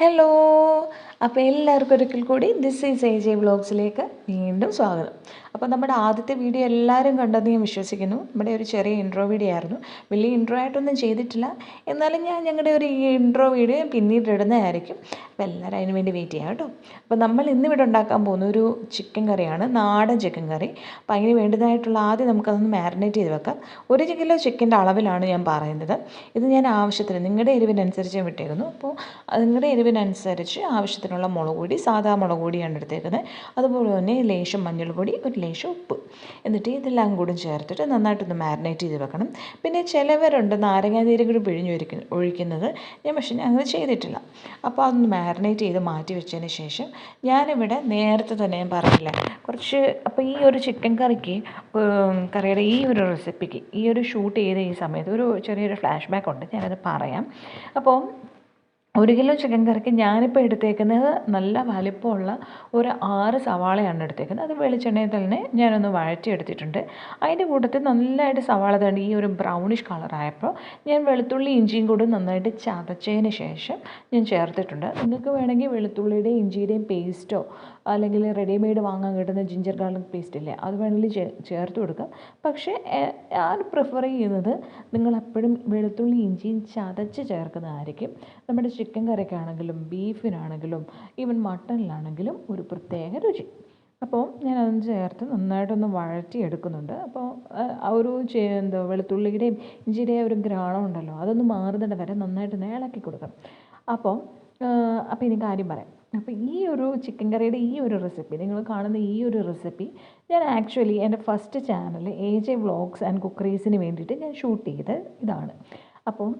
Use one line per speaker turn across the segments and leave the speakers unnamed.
Hello, അപ്പോൾ എല്ലാവർക്കും ഒരിക്കൽ കൂടി ദിസ് ഈസ് AJ വ്ളോഗ്സിലേക്ക് വീണ്ടും സ്വാഗതം. അപ്പോൾ നമ്മുടെ ആദ്യത്തെ വീഡിയോ എല്ലാവരും കണ്ടെന്ന് ഞാൻ വിശ്വസിക്കുന്നു. നമ്മുടെ ഒരു ചെറിയ ഇൻട്രോ വീഡിയോ ആയിരുന്നു. വലിയ ഇൻട്രോ ആയിട്ടൊന്നും ചെയ്തിട്ടില്ല, എന്നാലും ഞങ്ങളുടെ ഒരു ഇൻട്രോ വീഡിയോ പിന്നീട് ഇടുന്നതായിരിക്കും. അപ്പോൾ എല്ലാവരും അതിന് വേണ്ടി വെയിറ്റ് ചെയ്യാം കേട്ടോ. അപ്പോൾ നമ്മൾ ഇന്നിവിടെ ഉണ്ടാക്കാൻ പോകുന്ന ഒരു ചിക്കൻ കറിയാണ്, നാടൻ ചിക്കൻ കറി. അപ്പോൾ അതിന് വേണ്ടതായിട്ടുള്ള ആദ്യം നമുക്കതൊന്ന് മാരിനേറ്റ് ചെയ്ത് വെക്കാം. 1 കിലോ ചിക്കൻ്റെ അളവിലാണ് ഞാൻ പറയുന്നത്. ഇത് ഞാൻ ആവശ്യത്തിന് നിങ്ങളുടെ എരിവിനനുസരിച്ച് ഞാൻ വിട്ടേക്കുന്നു. അപ്പോൾ നിങ്ങളുടെ എരിവിനനുസരിച്ച് ആവശ്യത്തിനുള്ള മുളക് പൊടി, സാധാ മുളക് പൊടിയാണ് എടുത്തേക്കുന്നത്. അതുപോലെ തന്നെ ലേശം മഞ്ഞൾപ്പൊടി, ഒരു ലേശം ഉപ്പ്, എന്നിട്ട് ഇതെല്ലാം കൂടി ചേർത്തിട്ട് നന്നായിട്ടൊന്ന് മാരിനേറ്റ് ചെയ്ത് വെക്കണം. പിന്നെ ചിലവരുണ്ട് നാരങ്ങാനീരും കൂടി ഒഴിക്കുന്നത്. പക്ഷേ ഞാൻ അങ്ങനെ ചെയ്തിട്ടില്ല. അപ്പോൾ അതൊന്ന് മാരിനേറ്റ് ചെയ്ത് മാറ്റി വെച്ചതിന് ശേഷം ഞാനിവിടെ നേരത്തെ തന്നെ ഞാൻ പറഞ്ഞില്ലേ കുറച്ച്, അപ്പോൾ ഈ ഒരു ചിക്കൻ കറിയുടെ ഈ ഒരു റെസിപ്പിക്ക് ഈ ഒരു ഷൂട്ട് ചെയ്ത ഈ സമയത്ത് ഒരു ചെറിയൊരു ഫ്ലാഷ് ബാക്ക് ഉണ്ട്, ഞാനത് പറയാം. അപ്പോൾ 1 കിലോ ചിക്കൻ കറിക്ക് ഞാനിപ്പോൾ എടുത്തേക്കുന്നത് നല്ല വലിപ്പമുള്ള ഒരു 6 സവാളയാണ് എടുത്തേക്കുന്നത്. അത് വെളിച്ചെണ്ണയിൽ തന്നെ ഞാനൊന്ന് വഴറ്റിയെടുത്തിട്ടുണ്ട്. അതിൻ്റെ കൂട്ടത്തിൽ നല്ലതായിട്ട് സവാള തന്നെ ഈ ഒരു ബ്രൗണിഷ് കളറായപ്പോൾ ഞാൻ വെളുത്തുള്ളി ഇഞ്ചിയും കൂടി നന്നായിട്ട് ചതച്ചതിന് ശേഷം ഞാൻ ചേർത്തിട്ടുണ്ട്. നിങ്ങൾക്ക് വേണമെങ്കിൽ വെളുത്തുള്ളിയുടെയും ഇഞ്ചിയുടെയും പേസ്റ്റോ അല്ലെങ്കിൽ റെഡിമെയ്ഡ് വാങ്ങാൻ കിട്ടുന്ന ജിഞ്ചർ ഗാർലിക് പേസ്റ്റ് ഇല്ലേ, അത് വേണമെങ്കിൽ ചേർത്ത് കൊടുക്കാം. പക്ഷേ ഞാൻ പ്രിഫർ ചെയ്യുന്നത് നിങ്ങളെപ്പോഴും വെളുത്തുള്ളി ഇഞ്ചിയും ചതച്ച് ചേർക്കുന്നതായിരിക്കും നമ്മുടെ ചിക്കൻ കറിക്കാണെങ്കിലും ബീഫിനാണെങ്കിലും ഈവൻ മട്ടണിലാണെങ്കിലും ഒരു പ്രത്യേക രുചി. അപ്പോൾ ഞാനതൊന്ന് ചേർത്ത് നന്നായിട്ടൊന്ന് വഴറ്റിയെടുക്കുന്നുണ്ട്. അപ്പോൾ ആ ഒരു വെളുത്തുള്ളിയുടെയും ഇഞ്ചിയുടെയും ഒരു ഘ്രാണം ഉണ്ടല്ലോ, അതൊന്ന് മാറുന്നിടം വരെ നന്നായിട്ടൊന്ന് ഇളക്കി കൊടുക്കണം. അപ്പോൾ ഇനി കാര്യം പറയാം. അപ്പോൾ ഈ ഒരു ചിക്കൻ കറിയുടെ ഈ ഒരു റെസിപ്പി, നിങ്ങൾ കാണുന്ന ഈ ഒരു റെസിപ്പി ഞാൻ ആക്ച്വലി എൻ്റെ first channel AJ vlogs and കുക്കറീസിന് വേണ്ടിയിട്ട് ഞാൻ ഷൂട്ട് ചെയ്ത് ഇതാണ്. അപ്പം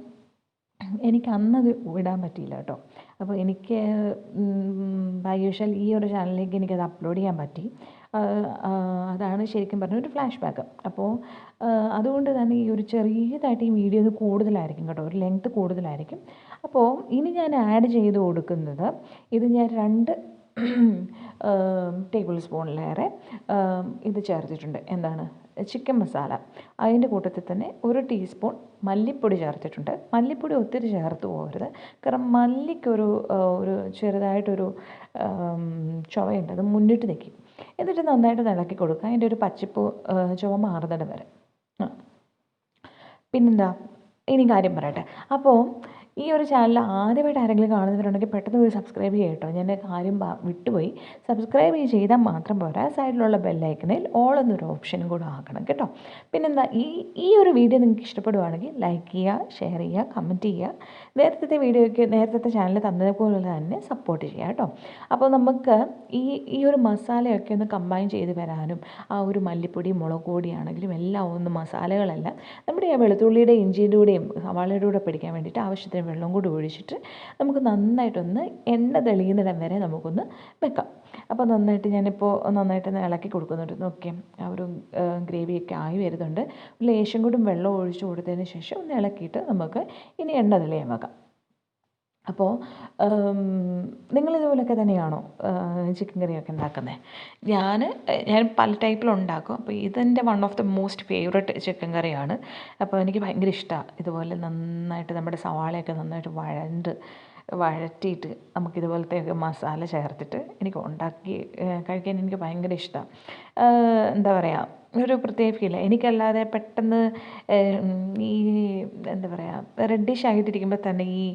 എനിക്ക് അന്നത് ഇടാൻ പറ്റിയില്ല കേട്ടോ. അപ്പോൾ എനിക്ക് ബൈ യൂഷ്വൽ ഈ ഒരു ചാനലിലേക്ക് എനിക്കത് അപ്ലോഡ് ചെയ്യാൻ പറ്റി. അതാണ് ശരിക്കും പറഞ്ഞ ഒരു ഫ്ലാഷ് ബാക്ക്. അപ്പോൾ അതുകൊണ്ട് തന്നെ ഈ ഒരു ചെറിയതായിട്ട് ഈ വീഡിയോ കൂടുതലായിരിക്കും കേട്ടോ, ഒരു ലെങ്ത്ത് കൂടുതലായിരിക്കും. അപ്പോൾ ഇനി ഞാൻ ആഡ് ചെയ്ത് കൊടുക്കുന്നത്, ഇത് ഞാൻ 2 ടേബിൾ സ്പൂണിലേറെ ഇത് ചേർത്തിട്ടുണ്ട്. എന്താണ്, ചിക്കൻ മസാല. അതിൻ്റെ കൂട്ടത്തിൽ തന്നെ 1 ടീസ്പൂൺ മല്ലിപ്പൊടി ചേർത്തിട്ടുണ്ട്. മല്ലിപ്പൊടി ഒത്തിരി ചേർത്ത് പോകരുത്, കാരണം മല്ലിക്കൊരു ചെറുതായിട്ടൊരു ചുവയുണ്ട്, അത് മുന്നിട്ട് നിൽക്കും. എന്നിട്ട് നന്നായിട്ട് ഇളക്കി കൊടുക്കുക, അതിൻ്റെ ഒരു പച്ചപ്പ് ചുവ മാറുന്നിടം വരെ. പിന്നെന്താ, ഇനി കാര്യം പറയട്ടെ. അപ്പോൾ ഈ ഒരു ചാനൽ ആദ്യമായിട്ട് ആരെങ്കിലും കാണുന്നവരുണ്ടെങ്കിൽ പെട്ടെന്ന് പോയി സബ്സ്ക്രൈബ് ചെയ്യുക കേട്ടോ. ഞാൻ കാര്യം വിട്ടുപോയി. സബ്സ്ക്രൈബ് ചെയ്താൽ മാത്രം പോരാ, സൈഡിലുള്ള ബെല്ലൈക്കണിൽ ഓൾ എന്നൊരു ഓപ്ഷനും കൂടെ ആക്കണം കേട്ടോ. പിന്നെന്താ, ഈ ഒരു വീഡിയോ നിങ്ങൾക്ക് ഇഷ്ടപ്പെടുവാണെങ്കിൽ ലൈക്ക് ചെയ്യുക, ഷെയർ ചെയ്യുക, കമൻറ്റ് ചെയ്യുക. നേരത്തെ ചാനൽ തന്നതുപോലെ തന്നെ സപ്പോർട്ട് ചെയ്യുക കേട്ടോ. അപ്പോൾ നമുക്ക് ഈ ഒരു മസാലയൊക്കെ ഒന്ന് കമ്പൈൻ ചെയ്ത് വരാനും, ആ ഒരു മല്ലിപ്പൊടി മുളക് പൊടിയാണെങ്കിലും എല്ലാം ഒന്ന് മസാലകളെല്ലാം നമ്മുടെ ആ വെളുത്തുള്ളിയുടെ ഇഞ്ചിയുടെ കൂടെയും സവാളയുടെ കൂടെ പിടിക്കാൻ വേണ്ടിയിട്ട് ആവശ്യത്തിന് വെള്ളം കൂടി ഒഴിച്ചിട്ട് നമുക്ക് നന്നായിട്ടൊന്ന് എണ്ണ തെളിയുന്നിടം വരെ നമുക്കൊന്ന് വെക്കാം. അപ്പോൾ ഞാനിപ്പോൾ നന്നായിട്ടൊന്ന് ഇളക്കി കൊടുക്കുന്നുണ്ട്. നോക്കിയാൽ ആ ഒരു ഗ്രേവിയൊക്കെ ആയി വരുന്നുണ്ട്. ലേശം കൂടി വെള്ളം ഒഴിച്ച് കൊടുത്തതിന് ശേഷം ഒന്ന് ഇളക്കിയിട്ട് നമുക്ക് ഇനി എണ്ണ തെളിയാൻ വെക്കാം. അപ്പോൾ നിങ്ങളിതുപോലൊക്കെ തന്നെയാണോ ചിക്കൻ കറിയൊക്കെ ഉണ്ടാക്കുന്നത്? ഞാൻ പല ടൈപ്പിലുണ്ടാക്കും. അപ്പോൾ ഇതെൻ്റെ one of the most favourite chicken കറിയാണ്. അപ്പോൾ എനിക്ക് ഭയങ്കര ഇഷ്ടമാണ്. ഇതുപോലെ നന്നായിട്ട് നമ്മുടെ സവാളയൊക്കെ നന്നായിട്ട് വഴറ്റിയിട്ട് നമുക്കിതുപോലത്തെയൊക്കെ മസാല ചേർത്തിട്ട് എനിക്ക് ഉണ്ടാക്കി കഴിക്കാൻ എനിക്ക് ഭയങ്കര ഇഷ്ടമാണ്. എന്താ പറയുക, ഒരു പ്രത്യേക ഫീൽ. എനിക്കല്ലാതെ പെട്ടെന്ന് ഈ എന്താ പറയുക, റെഡിഷ് ആയിട്ടിരിക്കുമ്പോൾ തന്നെ ഈ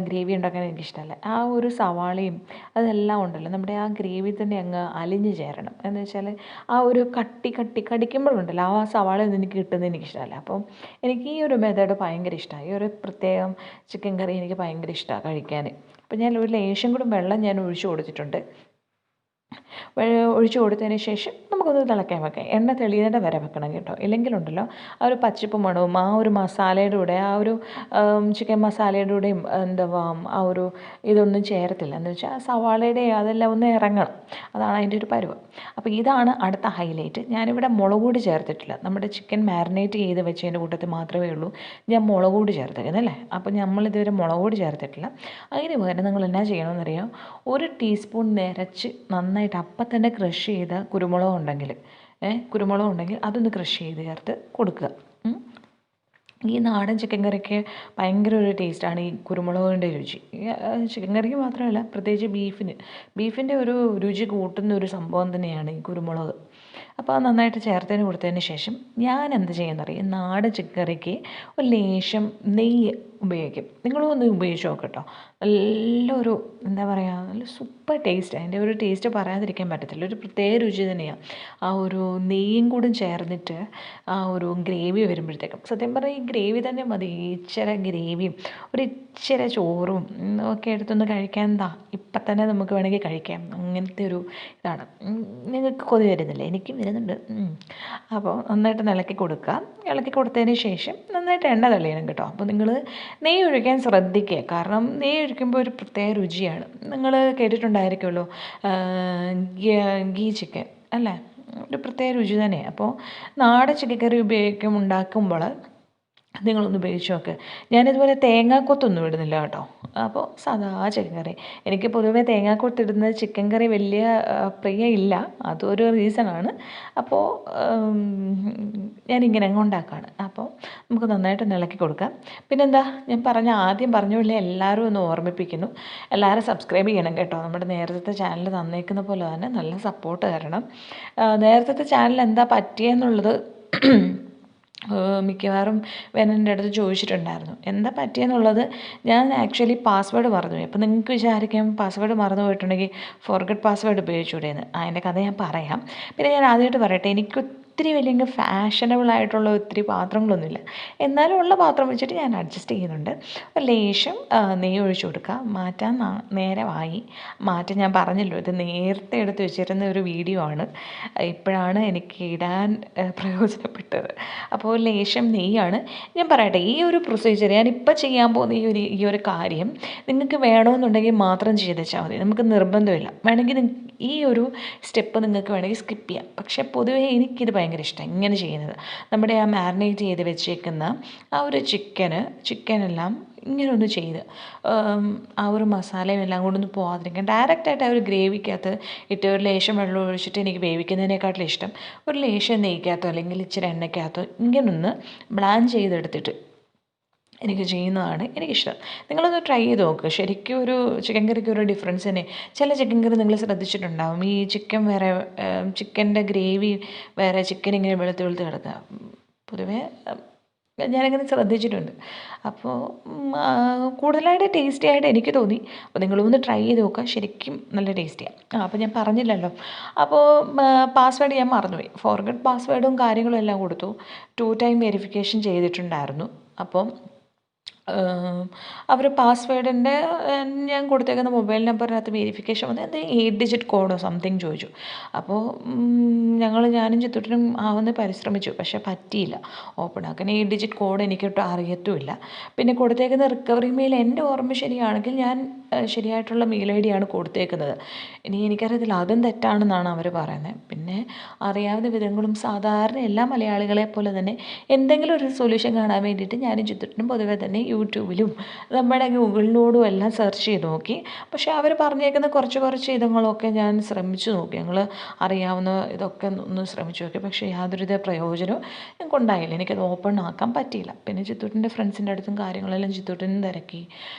ഗ്രേവി ഉണ്ടാക്കാൻ എനിക്കിഷ്ടമല്ല. ആ ഒരു സവാളയും അതെല്ലാം ഉണ്ടല്ലോ, നമ്മുടെ ആ ഗ്രേവി തന്നെ അങ്ങ് അലിഞ്ഞ് ചേരണം. എന്ന് വെച്ചാൽ ആ ഒരു കടിക്കുമ്പോഴുണ്ടല്ലോ ആ സവാള ഒന്നും എനിക്ക് കിട്ടുന്നത് എനിക്കിഷ്ടമല്ല. അപ്പം എനിക്ക് ഈ ഒരു മെത്തേഡ് ഭയങ്കര ഇഷ്ടമാണ്. ഈ ഒരു പ്രത്യേകം ചിക്കൻ കറി എനിക്ക് ഭയങ്കര ഇഷ്ടമാണ് കഴിക്കാൻ. അപ്പോൾ ഞാൻ ഒരു ലേശം കൂടി വെള്ളം ഞാൻ ഒഴിച്ചു കൊടുത്തിട്ടുണ്ട്. ഒഴിച്ചു കൊടുത്തതിന് ശേഷം നമുക്കൊന്ന് തിളക്കാൻ വെക്കാം. എണ്ണ തെളിയുന്നിടം വരെ വെക്കണം കേട്ടോ. ഇല്ലെങ്കിലുണ്ടല്ലോ ആ ഒരു പച്ചപ്പ് മണവും ആ ഒരു മസാലയുടെ കൂടെ ആ ഒരു ചിക്കൻ മസാലയുടെ കൂടെയും ആ ഒരു ഇതൊന്നും ചേരത്തില്ല. എന്ന് വെച്ചാൽ ആ സവാളയുടെ അതെല്ലാം ഒന്ന് ഇറങ്ങണം, അതാണ് അതിൻ്റെ ഒരു പരുവം. അപ്പോൾ ഇതാണ് അടുത്ത ഹൈലൈറ്റ്. ഞാനിവിടെ മുളക് പൊടി ചേർത്തിട്ടില്ല. നമ്മുടെ ചിക്കൻ മാരിനേറ്റ് ചെയ്ത് വെച്ചതിൻ്റെ കൂട്ടത്തിൽ മാത്രമേ ഉള്ളൂ ഞാൻ മുളക് പൊടി ചേർത്തേക്കുന്നത് അല്ലേ. അപ്പോൾ നമ്മളിതുവരെ മുളക് പൊടി ചേർത്തിട്ടില്ല. അതിന് പകരം നിങ്ങൾ എന്നാ ചെയ്യണമെന്നറിയാം, 1 ടീസ്പൂൺ നിറച്ച് നന്നായിട്ട് അപ്പം തന്നെ ക്രഷ് ചെയ്ത കുരുമുളക് ഉണ്ടെങ്കിൽ അതൊന്ന് ക്രഷ് ചെയ്ത് ചേർത്ത് കൊടുക്കുക. ഈ നാടൻ ചിക്കൻ കറിക്ക് ഭയങ്കര ഒരു ടേസ്റ്റാണ് ഈ കുരുമുളകിൻ്റെ രുചി. ചിക്കൻ കറിക്ക് മാത്രമല്ല, പ്രത്യേകിച്ച് ബീഫിൻ്റെ ഒരു രുചി കൂട്ടുന്ന ഒരു സംഭവം തന്നെയാണ് ഈ കുരുമുളക്. അപ്പോൾ അത് നന്നായിട്ട് ചേർത്തതിന് കൊടുത്തതിന് ശേഷം ഞാൻ എന്ത് ചെയ്യുന്നറിയാം, നാടൻ ചിക്കൻ കറിക്ക് ഒരു ലേശം നെയ്യ് ഉപയോഗിക്കും. നിങ്ങളും ഒന്ന് ഉപയോഗിച്ച് നോക്കട്ടോ. നല്ലൊരു എന്താ പറയുക, നല്ല സൂപ്പർ ടേസ്റ്റ്. അതിൻ്റെ ഒരു ടേസ്റ്റ് പറയാതിരിക്കാൻ പറ്റത്തില്ല. ഒരു പ്രത്യേക രുചി തന്നെയാണ്. ആ ഒരു നെയ്യും കൂടി ചേർന്നിട്ട് ആ ഒരു ഗ്രേവി വരുമ്പോഴത്തേക്കും, സത്യം പറഞ്ഞാൽ ഈ ഗ്രേവി തന്നെ മതി. ഇച്ചിരി ഗ്രേവിയും ഒരു ഇച്ചിരി ചോറും ഒക്കെ എടുത്തൊന്ന് കഴിക്കാൻ ഇപ്പം തന്നെ നമുക്ക് വേണമെങ്കിൽ കഴിക്കാം. അങ്ങനത്തെ ഒരു ഇതാണ്. നിങ്ങൾക്ക് കൊതി വരുന്നില്ല? എനിക്ക് വരുന്നുണ്ട്. അപ്പോൾ നന്നായിട്ട് ഇളക്കി കൊടുക്കുക. ഇളക്കി കൊടുത്തതിന് ശേഷം നന്നായിട്ട് എണ്ണ തളിയണം കേട്ടോ. അപ്പോൾ നിങ്ങൾ നെയ്യ് ഒഴിക്കാൻ ശ്രദ്ധിക്കുക. കാരണം നെയ്യ് ഒഴിക്കുമ്പോൾ ഒരു പ്രത്യേക രുചിയാണ്. നിങ്ങൾ കേട്ടിട്ടുണ്ടായിരിക്കുമല്ലോ ഗീ ചിക്കൻ അല്ലേ, ഒരു പ്രത്യേക രുചി തന്നെയാണ്. അപ്പോൾ നാടൻ ചിക്കൻ കറി ഉണ്ടാക്കുമ്പോൾ നിങ്ങളൊന്ന് ഉപയോഗിച്ച് നോക്ക്. ഞാനിതുപോലെ തേങ്ങാക്കൊത്തൊന്നും ഇടുന്നില്ല കേട്ടോ. അപ്പോൾ സാധാ ചിക്കൻ കറി. എനിക്ക് പൊതുവേ തേങ്ങാക്കൊത്തിടുന്നത് ചിക്കൻ കറി വലിയ പ്രിയമില്ല. അതൊരു റീസണാണ്. അപ്പോൾ ഞാനിങ്ങനെ അങ്ങ് ഉണ്ടാക്കുകയാണ്. അപ്പോൾ നമുക്ക് നന്നായിട്ട് ഇളക്കി കൊടുക്കാം. പിന്നെന്താ, ഞാൻ ആദ്യം പറഞ്ഞ പോലെ എല്ലാവരും ഒന്ന് ഓർമ്മിപ്പിക്കുന്നു, എല്ലാവരും സബ്സ്ക്രൈബ് ചെയ്യണം കേട്ടോ. നമ്മുടെ നേരത്തെ ചാനൽ തന്നേക്കുന്ന പോലെ തന്നെ നല്ല സപ്പോർട്ട് തരണം. നേരത്തെ ചാനൽ എന്താ പറ്റിയെന്നുള്ളത് മിക്കവാറും എൻ്റെ അടുത്ത് ചോദിച്ചിട്ടുണ്ടായിരുന്നു. എന്താ പറ്റിയെന്നുള്ളത്. ഞാൻ ആക്ച്വലി പാസ്വേഡ് മറന്നുപോയി. അപ്പോൾ നിങ്ങൾക്ക് വിചാരിക്കാം പാസ്വേഡ് മറന്നു പോയിട്ടുണ്ടെങ്കിൽ ഫോർഗെറ്റ് പാസ്വേഡ് ഉപയോഗിച്ചുകൂടെയെന്ന്. അതിൻ്റെ കഥ ഞാൻ പറയാം. പിന്നെ ഞാൻ ആദ്യമായിട്ട് പറയട്ടെ, എനിക്ക് ഒത്തിരി വലിയ ഫാഷനബിളായിട്ടുള്ള ഒത്തിരി പാത്രങ്ങളൊന്നുമില്ല. എന്നാലും ഉള്ള പാത്രം വെച്ചിട്ട് ഞാൻ അഡ്ജസ്റ്റ് ചെയ്യുന്നുണ്ട്. ഒരു ലേശം നെയ്യ് ഒഴിച്ച് കൊടുക്കുക. മാറ്റാൻ നേരമായി. മാറ്റം ഞാൻ പറഞ്ഞല്ലോ, ഇത് നേരത്തെ എടുത്ത് വെച്ചിരുന്ന ഒരു വീഡിയോ ആണ്. ഇപ്പോഴാണ് എനിക്ക് ഇടാൻ പ്രയോജനപ്പെട്ടത്. അപ്പോൾ ലേശം നെയ്യാണ്. ഞാൻ പറയട്ടെ, ഈ ഒരു പ്രൊസീജിയർ ഞാനിപ്പോൾ ചെയ്യാൻ പോകുന്ന ഈ ഒരു കാര്യം നിങ്ങൾക്ക് വേണമെന്നുണ്ടെങ്കിൽ മാത്രം ചെയ്തേച്ചാൽ മതി. നമുക്ക് നിർബന്ധമില്ല. വേണമെങ്കിൽ ഈ ഒരു സ്റ്റെപ്പ് നിങ്ങൾക്ക് വേണമെങ്കിൽ സ്കിപ്പ് ചെയ്യാം. പക്ഷേ പൊതുവേ എനിക്കിത് ഭയങ്കര ഇഷ്ടം ഇങ്ങനെ ചെയ്യുന്നത്. നമ്മുടെ ആ മാരിനേറ്റ് ചെയ്ത് വെച്ചേക്കുന്ന ആ ഒരു ചിക്കനെല്ലാം ഇങ്ങനെ ഒന്ന് ചെയ്ത് ആ ഒരു മസാലയും എല്ലാം കൊണ്ടൊന്ന് പോകാതിരിക്കാൻ ഡയറക്റ്റായിട്ട് ആ ഒരു ഗ്രേവിക്കകത്ത് ഇട്ട് ഒരു ലേശം വെള്ളം ഒഴിച്ചിട്ട് എനിക്ക് വേവിക്കുന്നതിനേക്കാട്ടിലും ഇഷ്ടം ഒരു ലേശം നെയ്ക്കകത്തോ അല്ലെങ്കിൽ ഇച്ചിരി എണ്ണയ്ക്കകത്തോ ഇങ്ങനൊന്ന് ബ്ലാൻ ചെയ്തെടുത്തിട്ട് എനിക്ക് ചെയ്യുന്നതാണ് എനിക്കിഷ്ടം. നിങ്ങളൊന്ന് ട്രൈ ചെയ്ത് നോക്കുക. ശരിക്കും ഒരു ചിക്കൻ കറിക്ക് ഒരു ഡിഫറൻസ് തന്നെ. ചില ചിക്കൻ കറി നിങ്ങൾ ശ്രദ്ധിച്ചിട്ടുണ്ടാവും, ഈ ചിക്കൻ വേറെ, ചിക്കൻ്റെ ഗ്രേവി വേറെ, ചിക്കൻ ഇങ്ങനെ വെളുത്ത് കിടക്കുക. പൊതുവേ ഞാനങ്ങനെ ശ്രദ്ധിച്ചിട്ടുണ്ട്. അപ്പോൾ കൂടുതലായിട്ട് ടേസ്റ്റി ആയിട്ട് എനിക്ക് തോന്നി. അപ്പോൾ നിങ്ങളൊന്ന് ട്രൈ ചെയ്ത് നോക്കുക. ശരിക്കും നല്ല ടേസ്റ്റിയാണ്. അപ്പോൾ ഞാൻ പറഞ്ഞില്ലല്ലോ. അപ്പോൾ പാസ്വേഡ് ഞാൻ മറന്നുപോയി. ഫോർഗെറ്റ് പാസ്വേഡും കാര്യങ്ങളും എല്ലാം കൊടുത്തു. 2 ടൈം വെരിഫിക്കേഷൻ ചെയ്തിട്ടുണ്ടായിരുന്നു. അപ്പം അവർ പാസ്വേഡിൻ്റെ ഞാൻ കൊടുത്തേക്കുന്ന മൊബൈൽ നമ്പറിനകത്ത് വെരിഫിക്കേഷൻ വന്ന് അത് 8 ഡിജിറ്റ് കോഡോ സംതിങ് ചോദിച്ചു. അപ്പോൾ ഞാനും ചിത്തൂട്ടനും ആവുന്ന പരിശ്രമിച്ചു. പക്ഷേ പറ്റിയില്ല ഓപ്പൺ ആക്കാൻ. 8 ഡിജിറ്റ് കോഡ് എനിക്കൊട്ടും അറിയത്തുമില്ല. പിന്നെ കൊടുത്തേക്കുന്ന റിക്കവറി മെയിൽ എൻ്റെ ഓർമ്മ ശരിയാണെങ്കിൽ ഞാൻ ശരിയായിട്ടുള്ള മെയിൽ ഐ ഡിയാണ് കൊടുത്തേക്കുന്നത്. ഇനി എനിക്കറിയത്തില്ല, അതും തെറ്റാണെന്നാണ് അവർ പറയുന്നത്. പിന്നെ അറിയാവുന്ന വിധങ്ങളും സാധാരണ എല്ലാ മലയാളികളെ പോലെ തന്നെ എന്തെങ്കിലും ഒരു സൊല്യൂഷൻ കാണാൻ വേണ്ടിയിട്ട് ഞാനും ചിത്തൂട്ടനും പൊതുവെ തന്നെ യൂട്യൂബിലും നമ്മുടെ ഗൂഗിളിനോടും എല്ലാം സെർച്ച് ചെയ്ത് നോക്കി. പക്ഷേ അവർ പറഞ്ഞേക്കുന്ന കുറച്ച് ഇതങ്ങളൊക്കെ ഞാൻ ശ്രമിച്ചു നോക്കി. ഞങ്ങൾ അറിയാവുന്ന ഇതൊക്കെ ഒന്ന് ശ്രമിച്ചു നോക്കി. പക്ഷേ യാതൊരുവിധ പ്രയോജനവും ഞങ്ങൾക്കുണ്ടായില്ല. എനിക്കത് ഓപ്പൺ ആക്കാൻ പറ്റിയില്ല. പിന്നെ ചിത്തൂട്ടൻ്റെ ഫ്രണ്ട്സിൻ്റെ അടുത്തും കാര്യങ്ങളെല്ലാം ചിത്തൂട്ടനും തിരക്കി,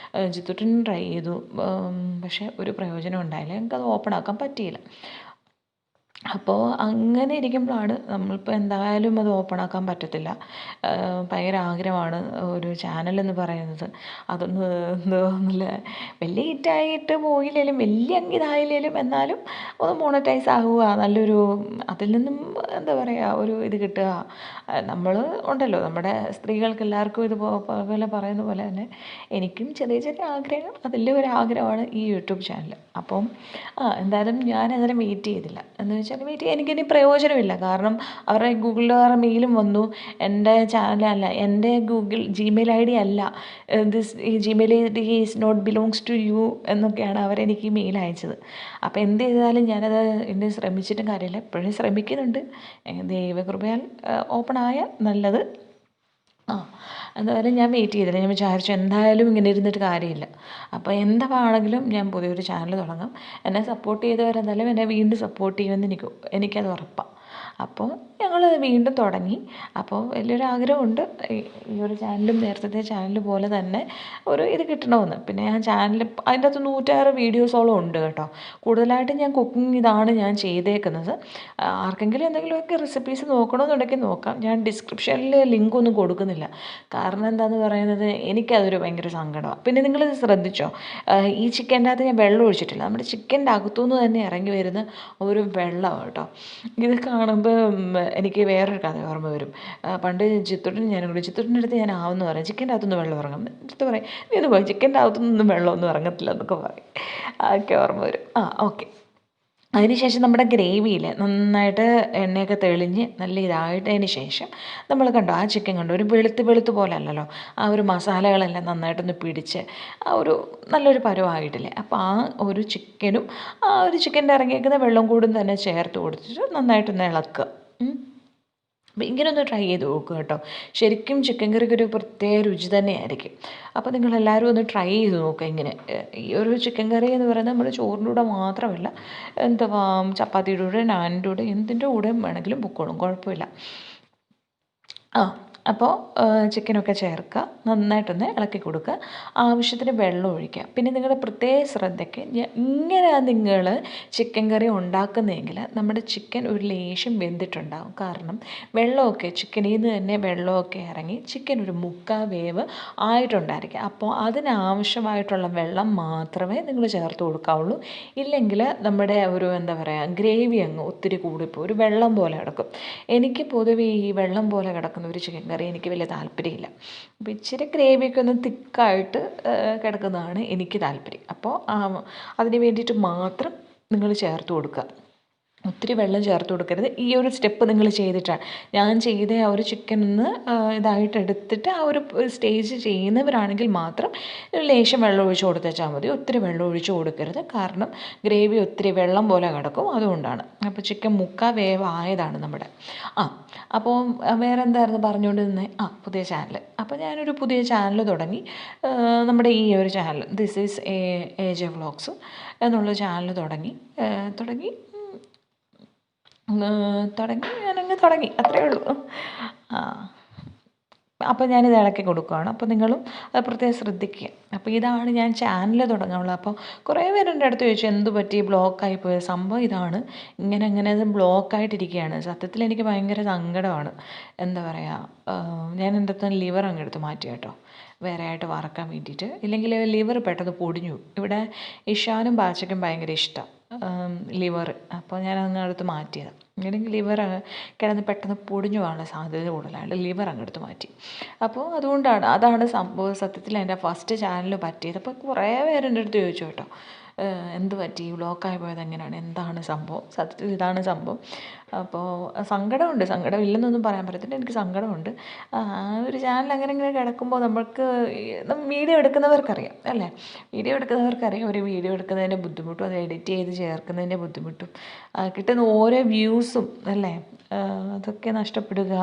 ചിത്തൂട്ടനും ട്രൈ ചെയ്തു. പക്ഷേ ഒരു പ്രയോജനം ഉണ്ടായില്ല. ഞങ്ങൾക്കത് ഓപ്പൺ ആക്കാൻ പറ്റിയില്ല. അപ്പോൾ അങ്ങനെ ഇരിക്കുമ്പോഴാണ് നമ്മളിപ്പോൾ എന്തായാലും അത് ഓപ്പൺ ആക്കാൻ പറ്റത്തില്ല. ഭയങ്കര ആഗ്രഹമാണ് ഒരു ചാനലെന്ന് പറയുന്നത്. അതൊന്ന് നല്ല വലിയ ഹിറ്റായിട്ട് പോയില്ലെങ്കിലും വലിയ ഇതായില്ലെങ്കിലും എന്നാലും ഒന്ന് മോണറ്റൈസ് ആവുക, നല്ലൊരു അതിൽ നിന്നും എന്താ പറയുക ഒരു ഇത് കിട്ടുക. നമ്മൾ ഉണ്ടല്ലോ, നമ്മുടെ സ്ത്രീകൾക്ക് എല്ലാവർക്കും ഇത് പോലെ പറയുന്ന പോലെ തന്നെ എനിക്കും ചെറിയ ആഗ്രഹം, അതിൻ്റെ ഒരു ആഗ്രഹമാണ് ഈ യൂട്യൂബ് ചാനൽ. അപ്പം എന്തായാലും ഞാനതിനെ വെയിറ്റ് ചെയ്തില്ല. എന്ന് വെച്ചാൽ എനിക്കിനി പ്രയോജനമില്ല. കാരണം അവരുടെ ഗൂഗിളിൽ മെയിലും വന്നു, എൻ്റെ ചാനലല്ല, എൻ്റെ ജിമെയിൽ ഐ ഡി അല്ല, ഈ Gmail I D is not belongs to you എന്നൊക്കെയാണ് അവരെനിക്ക് മെയിൽ അയച്ചത്. അപ്പോൾ എന്ത് ചെയ്താലും ഞാനത് എൻ്റെ ശ്രമിച്ചിട്ടും കാര്യമില്ല. എപ്പോഴും ശ്രമിക്കുന്നുണ്ട്. ദൈവകൃപയാൽ ഓപ്പൺ ആയാൽ നല്ലത്. എന്തായാലും ഞാൻ വെയിറ്റ് ചെയ്തില്ല. ഞാൻ വിചാരിച്ചു എന്തായാലും ഇങ്ങനെ ഇരുന്നിട്ട് കാര്യമില്ല. അപ്പോൾ എന്താണെങ്കിലും ഞാൻ പുതിയൊരു ചാനൽ തുടങ്ങും. എന്നെ സപ്പോർട്ട് ചെയ്തവരെന്തായാലും എന്നെ വീണ്ടും സപ്പോർട്ട് ചെയ്യുമെന്ന് എനിക്കത് ഉറപ്പാണ്. അപ്പോൾ ഞങ്ങൾ വീണ്ടും തുടങ്ങി. അപ്പോൾ വലിയൊരു ആഗ്രഹമുണ്ട് ഈ ഒരു ചാനലും നേരത്തെ ചാനൽ പോലെ തന്നെ ഒരു ഇത് കിട്ടണമെന്ന്. പിന്നെ ഞാൻ ചാനൽ അതിൻ്റെ അകത്ത് 106 വീഡിയോസോളം ഉണ്ട് കേട്ടോ. കൂടുതലായിട്ടും ഞാൻ കുക്കിംഗ് ഇതാണ് ഞാൻ ചെയ്തേക്കുന്നത്. ആർക്കെങ്കിലും എന്തെങ്കിലുമൊക്കെ റെസിപ്പീസ് നോക്കണമെന്നുണ്ടെങ്കിൽ നോക്കാം. ഞാൻ ഡിസ്ക്രിപ്ഷനിൽ ലിങ്കൊന്നും കൊടുക്കുന്നില്ല. കാരണം എന്താണെന്ന് പറയുന്നത്, എനിക്കതൊരു ഭയങ്കര സങ്കടമാണ്. പിന്നെ നിങ്ങളിത് ശ്രദ്ധിച്ചോ, ഈ ചിക്കൻ്റെ അകത്ത് ഞാൻ വെള്ളം ഒഴിച്ചിട്ടില്ല. നമ്മുടെ ചിക്കൻ്റെ അകത്തുനിന്ന് തന്നെ ഇറങ്ങി വരുന്ന ഒരു വെള്ളമാണ് കേട്ടോ. ഇത് കാണുമ്പോൾ എനിക്ക് വേറൊരു കഥ ഓർമ്മ വരും. പണ്ട് ജിത്തുട്ടിന് ഞാനും കൂടി ജിത്തുട്ടിൻ്റെ അടുത്ത് ഞാൻ ആവെന്ന് പറയും, ചിക്കൻ്റെ അകത്തുനിന്ന് വെള്ളം ഇറങ്ങും. ജിത്തു പറയും, നീ ഒന്ന് പോയി, ചിക്കൻ്റെ അകത്തുനിന്നൊന്നും വെള്ളമൊന്നും ഇറങ്ങത്തില്ല എന്നൊക്കെ പറയും. അതൊക്കെ ഓർമ്മ വരും. ഓക്കെ. അതിനുശേഷം നമ്മുടെ ഗ്രേവിയിൽ നന്നായിട്ട് എണ്ണയൊക്കെ തെളിഞ്ഞ് നല്ല ഇതായിട്ടതിന് ശേഷം നമ്മൾ കണ്ടോ ആ ചിക്കൻ കണ്ടോ ഒരു വെളുത്ത് പോലെ അല്ലല്ലോ, ആ ഒരു മസാലകളെല്ലാം നന്നായിട്ടൊന്ന് പിടിച്ച് ആ ഒരു നല്ലൊരു പരുവായിട്ടില്ലേ. അപ്പോൾ ആ ഒരു ചിക്കനും ആ ഒരു ചിക്കൻ്റെ ഇറങ്ങിയേക്കുന്ന വെള്ളം കൂടും തന്നെ ചേർത്ത് കൊടുത്തിട്ട് നന്നായിട്ടൊന്ന് ഇളക്കുക. അപ്പോൾ ഇങ്ങനെ ഒന്ന് ട്രൈ ചെയ്ത് നോക്കുക കേട്ടോ. ശരിക്കും ചിക്കൻ കറിക്ക് ഒരു പ്രത്യേക രുചി തന്നെയായിരിക്കും. അപ്പോൾ നിങ്ങളെല്ലാവരും ഒന്ന് ട്രൈ ചെയ്ത് നോക്കുക. ഇങ്ങനെ ഈ ഒരു ചിക്കൻ കറി എന്ന് പറയുന്നത് നമ്മുടെ ചോറിൻ്റെ കൂടെ മാത്രമല്ല, എന്താ ചപ്പാത്തിയുടെ കൂടെ, നാനിൻ്റെ കൂടെ, എന്തിൻ്റെ കൂടെ വേണമെങ്കിലും പൊക്കോളും, കുഴപ്പമില്ല. അപ്പോൾ ചിക്കനൊക്കെ ചേർക്കുക, നന്നായിട്ടൊന്ന് ഇളക്കി കൊടുക്കുക, ആവശ്യത്തിന് വെള്ളം ഒഴിക്കുക. പിന്നെ നിങ്ങളുടെ പ്രത്യേക ശ്രദ്ധയ്ക്ക്, ഇങ്ങനെയാണ് നിങ്ങൾ ചിക്കൻ കറി ഉണ്ടാക്കുന്നതെങ്കിൽ നമ്മുടെ ചിക്കൻ ഒരു ലേശം വെന്തിട്ടുണ്ടാകും. കാരണം വെള്ളമൊക്കെ ചിക്കനിൽ നിന്ന് തന്നെ വെള്ളമൊക്കെ ഇറങ്ങി ചിക്കൻ ഒരു 3/4 വേവ് ആയിട്ടുണ്ടായിരിക്കും. അപ്പോൾ അതിനാവശ്യമായിട്ടുള്ള വെള്ളം മാത്രമേ നിങ്ങൾ ചേർത്ത് കൊടുക്കാവുള്ളൂ. ഇല്ലെങ്കിൽ നമ്മുടെ ഒരു എന്താ പറയുക ഗ്രേവി അങ്ങ് ഒത്തിരി കൂടിപ്പോൾ ഒരു വെള്ളം പോലെ കിടക്കും. എനിക്ക് പൊതുവേ ഈ വെള്ളം പോലെ കിടക്കുന്ന ഒരു ചിക്കൻ കറി എനിക്ക് വലിയ താല്പര്യമില്ല. അപ്പോൾ ഇച്ചിരി ഗ്രേവിയൊക്കെ ഒന്ന് തിക്കായിട്ട് കിടക്കുന്നതാണ് എനിക്ക് താല്പര്യം. അപ്പോൾ അതിന് വേണ്ടിയിട്ട് മാത്രം നിങ്ങൾ ചേർത്ത് കൊടുക്കുക. ഒത്തിരി വെള്ളം ചേർത്ത് കൊടുക്കരുത്. ഈ ഒരു സ്റ്റെപ്പ് നിങ്ങൾ ചെയ്തിട്ടാണ് ഞാൻ ചെയ്ത ആ ഒരു ചിക്കൻ ഒന്ന് ഇതായിട്ട് എടുത്തിട്ട് ആ ഒരു സ്റ്റേജ് ചെയ്യുന്നവരാണെങ്കിൽ മാത്രം ലേശം വെള്ളം ഒഴിച്ച് കൊടുത്തേച്ചാൽ മതി. ഒത്തിരി വെള്ളം ഒഴിച്ച് കൊടുക്കരുത്. കാരണം ഗ്രേവി ഒത്തിരി വെള്ളം പോലെ കിടക്കും, അതുകൊണ്ടാണ്. അപ്പോൾ ചിക്കൻ 3/4 വേവ് ആയതാണ് നമ്മുടെ. അപ്പോൾ വേറെ എന്തായിരുന്നു പറഞ്ഞുകൊണ്ടിരുന്നത്? പുതിയ ചാനൽ. അപ്പോൾ ഞാനൊരു പുതിയ ചാനൽ തുടങ്ങി. നമ്മുടെ ഈ ഒരു channel this is AJ vlogs എന്നുള്ള ചാനൽ തുടങ്ങി ഞാനങ്ങ് തുടങ്ങി, അത്രയേ ഉള്ളൂ. അപ്പോൾ ഞാനിത് ഇളക്കി കൊടുക്കുകയാണ്. അപ്പോൾ നിങ്ങളും അത് പ്രത്യേകം ശ്രദ്ധിക്കുക. അപ്പോൾ ഇതാണ് ഞാൻ ചാനൽ തുടങ്ങാനുള്ളത്. അപ്പോൾ കുറേ പേര് എൻ്റെ അടുത്ത് ചോദിച്ചു, എന്ത് പറ്റി ബ്ലോക്കായി പോയ സംഭവം ഇതാണ്, ഇങ്ങനെ അത് ബ്ലോക്കായിട്ടിരിക്കുകയാണ്. സത്യത്തിൽ എനിക്ക് ഭയങ്കര സങ്കടമാണ്. എന്താ പറയുക, ഞാൻ എൻ്റെ അടുത്ത് ലിവർ അങ്ങ് എടുത്ത് മാറ്റി കേട്ടോ, വേറെ ആയിട്ട് വറക്കാൻ വേണ്ടിയിട്ട്. ഇല്ലെങ്കിൽ ലിവർ പെട്ടെന്ന് പൊടിഞ്ഞു. ഇവിടെ ഇഷാനും ബാച്ചയ്ക്കും ഭയങ്കര ഇഷ്ടമാണ് ലിവർ. അപ്പോൾ ഞാൻ അങ്ങ് എടുത്ത് മാറ്റിയത്. അല്ലെങ്കിൽ ലിവർ കിടന്ന് പെട്ടെന്ന് പൊടിഞ്ഞു പോകാനുള്ള സാധ്യത കൂടുതലാണ്. ലിവർ അങ്ങെടുത്ത് മാറ്റി. അപ്പോൾ അതാണ് സംഭവം. സത്യത്തിൽ എൻ്റെ ഫസ്റ്റ് ചാനൽ പറ്റിയത്. അപ്പോൾ കുറേ പേര് എൻ്റെ അടുത്ത് ചോദിച്ചു കേട്ടോ, എന്ത് പറ്റി, ബ്ലോക്കായി പോയത് എങ്ങനെയാണ്, എന്താണ് സംഭവം? സത്യത്തിൽ ഇതാണ് സംഭവം. അപ്പോൾ സങ്കടമുണ്ട്, സങ്കടമില്ലെന്നൊന്നും പറയാൻ പറ്റത്തില്ല, എനിക്ക് സങ്കടമുണ്ട്. ആ ഒരു ചാനൽ അങ്ങനെ കിടക്കുമ്പോൾ നമ്മൾക്ക് വീഡിയോ എടുക്കുന്നവർക്കറിയാം അല്ലേ, വീഡിയോ ഒരു വീഡിയോ എടുക്കുന്നതിൻ്റെ ബുദ്ധിമുട്ടും അത് എഡിറ്റ് ചെയ്ത് ചേർക്കുന്നതിൻ്റെ ബുദ്ധിമുട്ടും കിട്ടുന്ന ഓരോ വ്യൂസും അല്ലേ, അതൊക്കെ നഷ്ടപ്പെടുക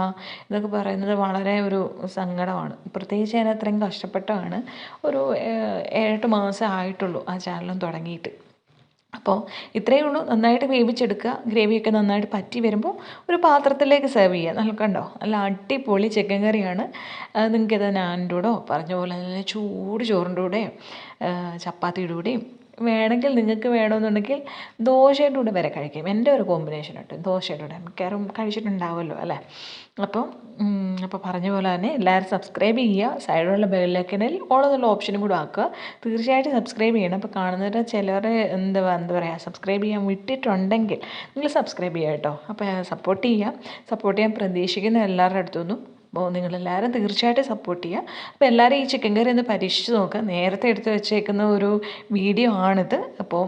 എന്നൊക്കെ പറയുന്നത് വളരെ ഒരു സങ്കടമാണ്. പ്രത്യേകിച്ച് ഞാൻ അത്രയും കഷ്ടപ്പെട്ടാണ് ഒരു 7-8 മാസം ആയിട്ടുള്ളൂ ആ ചാനലും തുടങ്ങിയിട്ട്. അപ്പോൾ ഇത്രയേ ഉള്ളൂ. നന്നായിട്ട് വേവിച്ചെടുക്കുക. ഗ്രേവിയൊക്കെ നന്നായിട്ട് പറ്റി വരുമ്പോൾ ഒരു പാത്രത്തിലേക്ക് സെർവ് ചെയ്യുക. കണ്ടോ, നല്ല അടിപൊളി ചിക്കൻ കറിയാണ്. നിങ്ങൾക്കിത് നാനിൻ്റെ കൂടെയോ പറഞ്ഞ പോലെ നല്ല ചൂട് ചോറിൻ്റെ കൂടെയും ചപ്പാത്തിയുടെ കൂടെയും വേണമെങ്കിൽ, നിങ്ങൾക്ക് വേണമെന്നുണ്ടെങ്കിൽ ദോശയുടെ കൂടെ വരെ കഴിക്കാം. എൻ്റെ ഒരു കോമ്പിനേഷൻ ഉണ്ട് ദോശയുടെ കൂടെ, മിക്കവാറും കഴിച്ചിട്ടുണ്ടാവുമല്ലോ അല്ലേ. അപ്പോൾ പറഞ്ഞ പോലെ തന്നെ എല്ലാവരും സബ്സ്ക്രൈബ് ചെയ്യുക. സൈഡിലുള്ള ബെല്ലൈക്കണിൽ ഓൾ എന്നുള്ള ഓപ്ഷനും കൂടെ ആക്കുക. തീർച്ചയായിട്ടും സബ്സ്ക്രൈബ് ചെയ്യണം. അപ്പോൾ കാണുന്നവർ ചിലർ എന്താ പറയുക, സബ്സ്ക്രൈബ് ചെയ്യാൻ വിട്ടിട്ടുണ്ടെങ്കിൽ നിങ്ങൾ സബ്സ്ക്രൈബ് ചെയ്യുക കേട്ടോ. അപ്പോൾ സപ്പോർട്ട് ചെയ്യാൻ പ്രതീക്ഷിക്കുന്ന എല്ലാവരുടെ അടുത്തുനിന്നും. അപ്പോൾ നിങ്ങളെല്ലാവരും തീർച്ചയായിട്ടും സപ്പോർട്ട് ചെയ്യുക. അപ്പോൾ എല്ലാവരും ഈ ചിക്കൻ കറി ഒന്ന് പരീക്ഷിച്ച് നോക്കുക. നേരത്തെ എടുത്ത് വെച്ചേക്കുന്ന ഒരു വീഡിയോ ആണിത്. അപ്പോൾ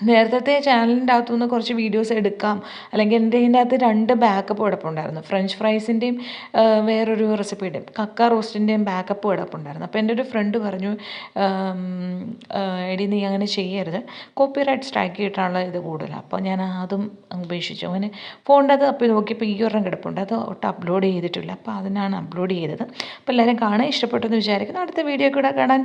നേരത്തെ ചാനലിൻ്റെ അകത്തുനിന്ന് കുറച്ച് വീഡിയോസ് എടുക്കാം, അല്ലെങ്കിൽ എൻ്റെ ഇതിൻ്റെ അകത്ത് 2 ബാക്കപ്പ് കിടപ്പുണ്ടായിരുന്നു. ഫ്രഞ്ച് ഫ്രൈസിൻ്റെയും വേറൊരു റെസിപ്പിയുടെയും കക്ക റോസ്റ്റിൻ്റെയും ബാക്കപ്പ് കിടപ്പുണ്ടായിരുന്നു. അപ്പോൾ എൻ്റെ ഒരു ഫ്രണ്ട് പറഞ്ഞു, എടി നീ അങ്ങനെ ചെയ്യരുത്, കോപ്പിറൈറ്റ് സ്ട്രൈക്ക് ചെയ്തിട്ടുള്ള ഇത് കൂടുതലാണ്. അപ്പോൾ ഞാൻ അതും ഉപേക്ഷിച്ചു. അങ്ങനെ ഫോണിൻ്റെ അത് അപ്പോൾ നോക്കിയപ്പോൾ ഈ ഒരെണ്ണം കിടപ്പുണ്ട്, അത് ഒട്ടും അപ്ലോഡ് ചെയ്തിട്ടില്ല. അപ്പോൾ അതിനാണ് അപ്ലോഡ് ചെയ്തത്. അപ്പോൾ എല്ലാവരും കാണാൻ ഇഷ്ടപ്പെട്ടെന്ന് വിചാരിക്കുന്നു. അടുത്ത വീഡിയോ കൂടെ കാണാൻ